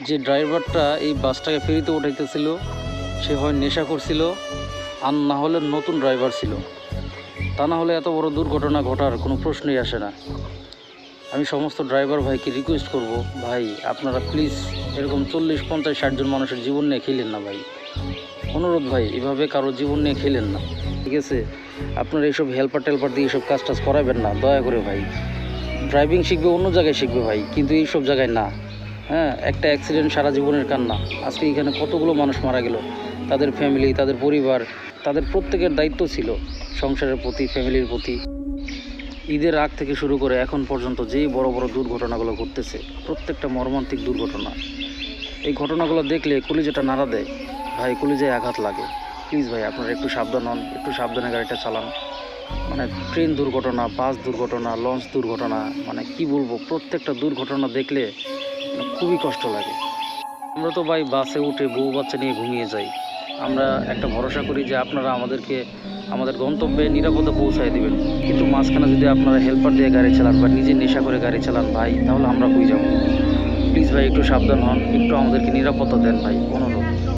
যে ড্রাইভারটা এই বাসটাকে ফেরিতে উঠাইতেছিল সে হয় নেশা করছিল, আর না হলে নতুন ড্রাইভার ছিল। তা না হলে এত বড় দুর্ঘটনা ঘটার কোনো প্রশ্নই আসে না। আমি সমস্ত ড্রাইভার ভাইকে রিকোয়েস্ট করব, ভাই আপনারা প্লিজ এরকম 40, 50, 60 জন মানুষের জীবন নিয়ে খেলেন না ভাই। অনুরোধ ভাই, এভাবে কারো জীবন নিয়ে খেলেন না, ঠিক আছে? আপনারা এইসব হেল্পার টেল্পার দিয়ে এইসব কাজ টাজ করাবেন না দয়া করে ভাই। ড্রাইভিং শিখবে অন্য জায়গায় শিখবে ভাই, কিন্তু এইসব জায়গায় না। হ্যাঁ, একটা অ্যাক্সিডেন্ট সারা জীবনের কান্না। আজকে এখানে কতগুলো মানুষ মারা গেল, তাদের ফ্যামিলি, তাদের পরিবার, তাদের প্রত্যেকের দায়িত্ব ছিল সংসারের প্রতি, ফ্যামিলির প্রতি। ঈদের আগ থেকে শুরু করে এখন পর্যন্ত যেই বড় বড় দুর্ঘটনাগুলো ঘটতেছে, প্রত্যেকটা মর্মান্তিক দুর্ঘটনা। এই ঘটনাগুলো দেখলে কলিজাটা নাড়া দেয় ভাই, কলিজায় আঘাত লাগে। প্লিজ ভাই আপনারা একটু সাবধান হন, একটু সাবধানে গাড়িটা চালান। মানে ট্রেন দুর্ঘটনা, বাস দুর্ঘটনা, লঞ্চ দুর্ঘটনা, মানে কি বলবো, প্রত্যেকটা দুর্ঘটনা দেখলে মানে খুবই কষ্ট লাগে। আমরা তো ভাই বাসে উঠে বউ বাচ্চা নিয়ে ঘুমিয়ে যাই। আমরা একটা ভরসা করি যে আপনারা আমাদেরকে আমাদের গন্তব্যে নিরাপদে পৌঁছায় দেবেন, কিন্তু মাঝখানে যদি আপনারা হেল্পার দিয়ে গাড়ি চালান বা নিজে নেশা করে গাড়ি চালান ভাই, তাহলে আমরা কই যাব? প্লিজ ভাই একটু সাবধান হন, একটু আমাদেরকে নিরাপত্তা দেন ভাই, অনুরোধ।